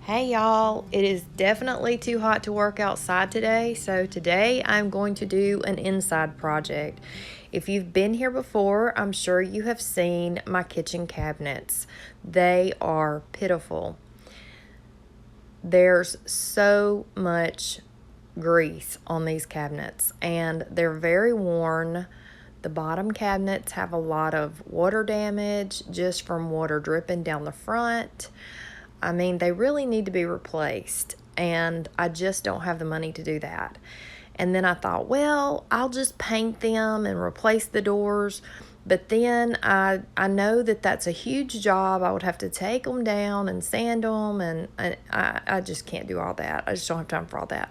Hey y'all, it is definitely too hot to work outside today, so today I'm going to do an inside project. If you've been here before, I'm sure you have seen my kitchen cabinets. They are pitiful. There's so much grease on these cabinets, and they're very worn. The bottom cabinets have a lot of water damage just from water dripping down the front. I mean, they really need to be replaced, and I just don't have the money to do that. And then I thought, well, I'll just paint them and replace the doors. But then I know that that's a huge job. I would have to take them down and sand them, and I just can't do all that. I just don't have time for all that.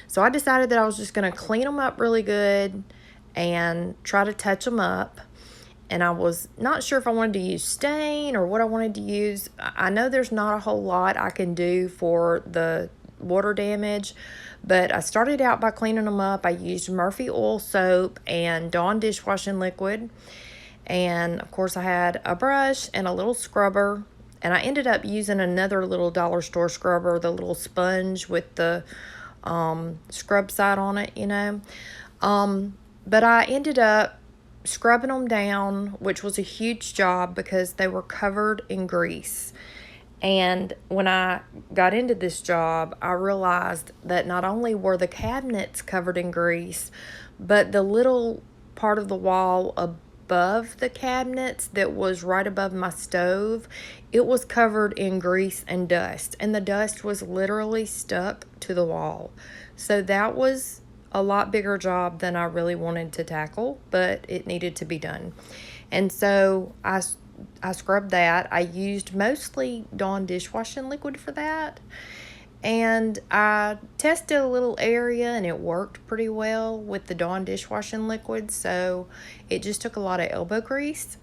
So I decided that I was just going to clean them up really good and try to touch them up. And I was not sure if I wanted to use stain or what I wanted to use. I know there's not a whole lot I can do for the water damage, but I started out by cleaning them up. I used Murphy oil soap and Dawn dishwashing liquid. And of course I had a brush and a little scrubber. And I ended up using another little dollar store scrubber, the little sponge with the scrub side on it, But I ended up scrubbing them down, which was a huge job because they were covered in grease. And when I got into this job, I realized that not only were the cabinets covered in grease, but the little part of the wall above the cabinets that was right above my stove, it was covered in grease and dust. And the dust was literally stuck to the wall. So that was a lot bigger job than I really wanted to tackle, but it needed to be done. And so I scrubbed that. I used mostly Dawn dishwashing liquid for that. And I tested a little area and it worked pretty well with the Dawn dishwashing liquid. So it just took a lot of elbow grease.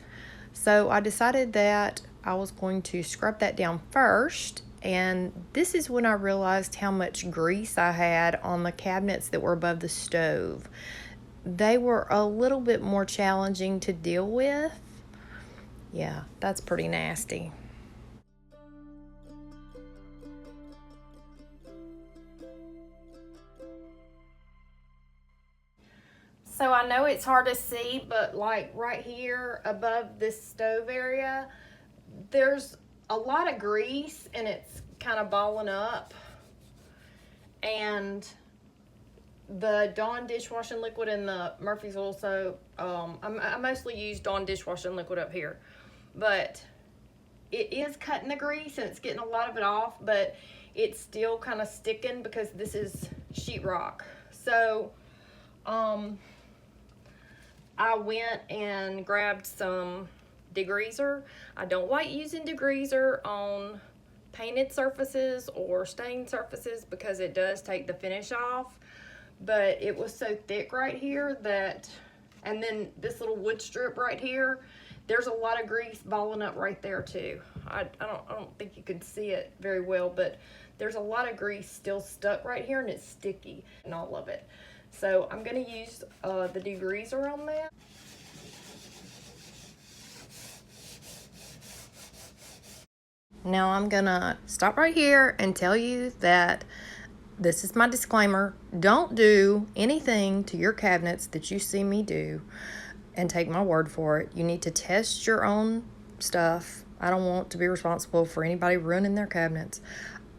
So I decided that I was going to scrub that down first. And this is when I realized how much grease I had on the cabinets that were above the stove. They were a little bit more challenging to deal with. Yeah, that's pretty nasty. So I know it's hard to see, but like right here above this stove area, there's a lot of grease and it's kind of balling up. And the Dawn dishwashing liquid and the Murphy's oil soap, I mostly use Dawn dishwashing liquid up here. But it is cutting the grease and it's getting a lot of it off, but it's still kind of sticking because this is sheetrock. So I went and grabbed some degreaser. I don't like using degreaser on painted surfaces or stained surfaces because it does take the finish off, but it was so thick right here that, and then this little wood strip right here, there's a lot of grease balling up right there too. I don't think you can see it very well, but there's a lot of grease still stuck right here and it's sticky and all of it. So I'm gonna use the degreaser on that. Now I'm gonna stop right here and tell you that this is my disclaimer. Don't do anything to your cabinets that you see me do and take my word for it. You need to test your own stuff. I don't want to be responsible for anybody ruining their cabinets.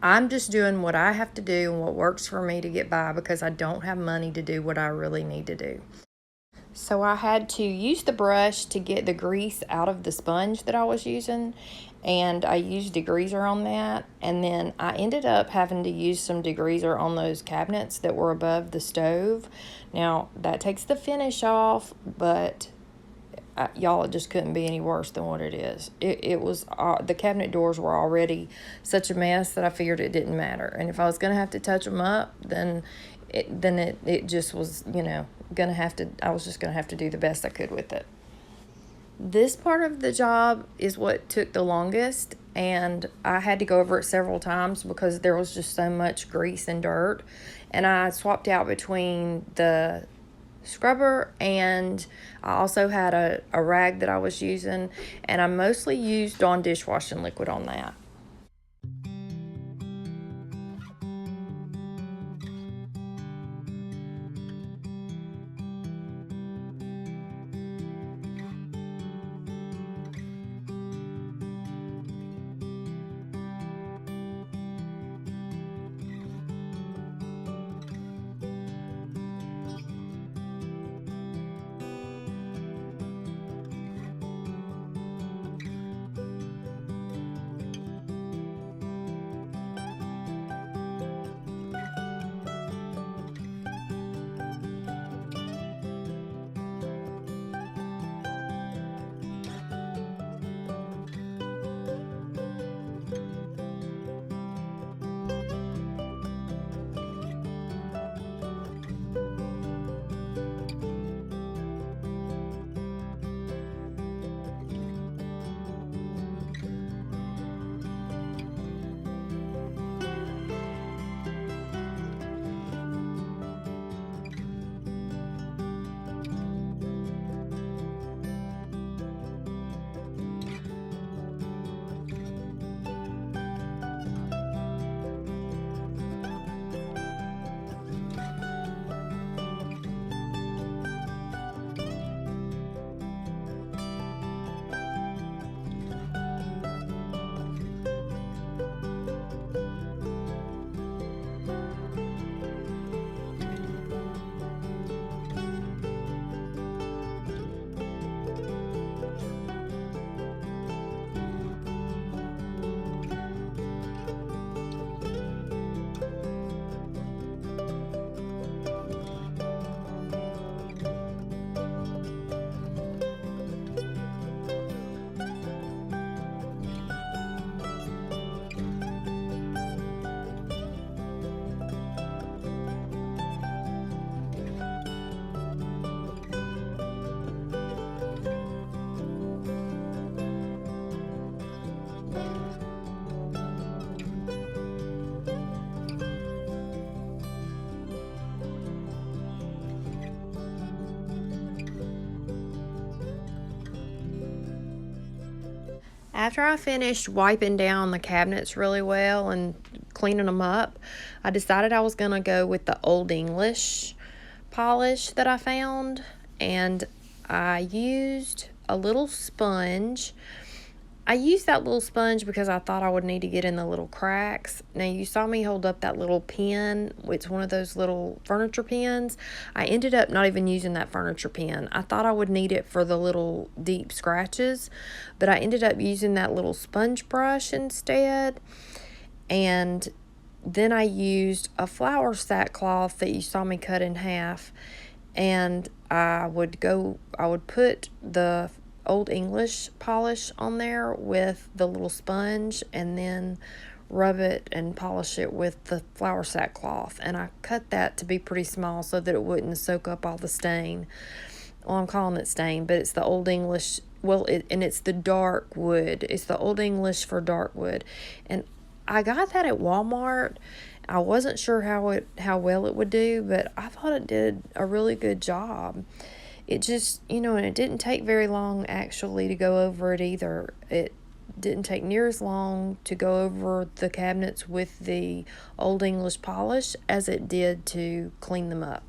I'm just doing what I have to do and what works for me to get by because I don't have money to do what I really need to do. So I had to use the brush to get the grease out of the sponge that I was using, and I used degreaser on that. And then I ended up having to use some degreaser on those cabinets that were above the stove. Now that takes the finish off, but y'all, it just couldn't be any worse than what it is. It was the cabinet doors were already such a mess that I figured it didn't matter. And if I was gonna have to touch them up, then it just was, I was just gonna have to do the best I could with it. This part of the job is what took the longest, and I had to go over it several times because there was just so much grease and dirt. And I swapped out between the scrubber and I also had a rag that I was using, and I mostly used Dawn dishwashing liquid on that. After I finished wiping down the cabinets really well and cleaning them up, I decided I was going to go with the Old English polish that I found, and I used a little sponge. I used that little sponge because I thought I would need to get in the little cracks. Now, you saw me hold up that little pen. It's one of those little furniture pens. I ended up not even using that furniture pen. I thought I would need it for the little deep scratches, but I ended up using that little sponge brush instead. And then I used a flour sackcloth that you saw me cut in half, and I would put the Old English polish on there with the little sponge, and then rub it and polish it with the flour sackcloth. And I cut that to be pretty small so that it wouldn't soak up all the stain. Well, I'm calling it stain, but it's the Old English. And it's the dark wood. It's the Old English for dark wood, and I got that at Walmart. I wasn't sure how well it would do, but I thought it did a really good job. It just, and it didn't take very long actually to go over it either. It didn't take near as long to go over the cabinets with the Old English polish as it did to clean them up.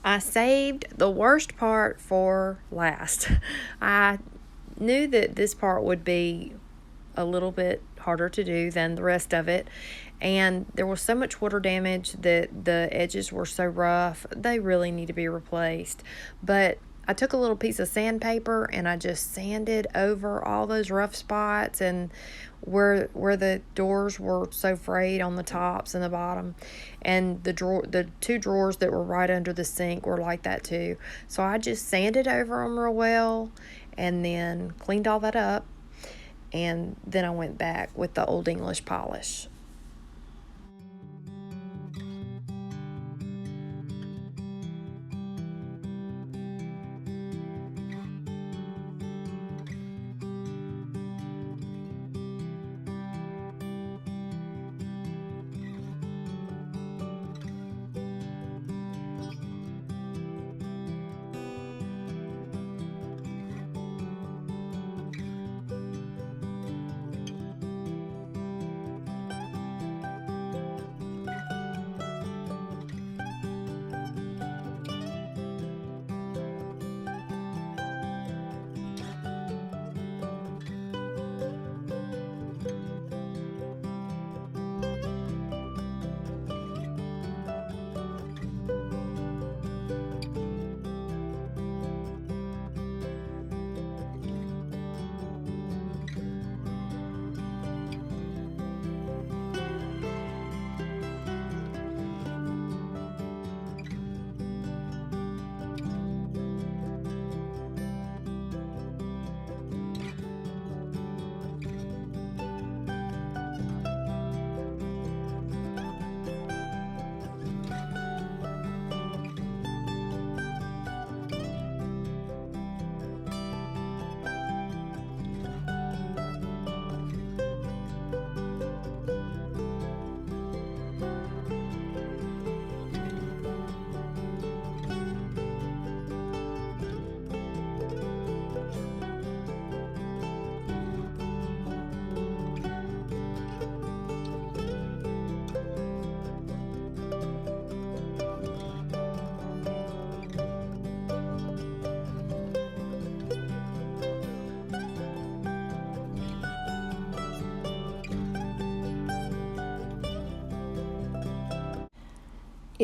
I saved the worst part for last. I knew that this part would be a little bit harder to do than the rest of it, and there was so much water damage that the edges were so rough. They really need to be replaced. But I took a little piece of sandpaper and I just sanded over all those rough spots, and where the doors were so frayed on the tops and the bottom, and the two drawers that were right under the sink were like that too. So I just sanded over them real well and then cleaned all that up, and then I went back with the Old English polish.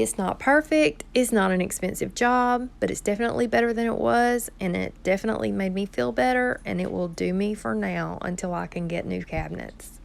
It's not perfect, it's not an expensive job, but it's definitely better than it was, and it definitely made me feel better, and it will do me for now until I can get new cabinets.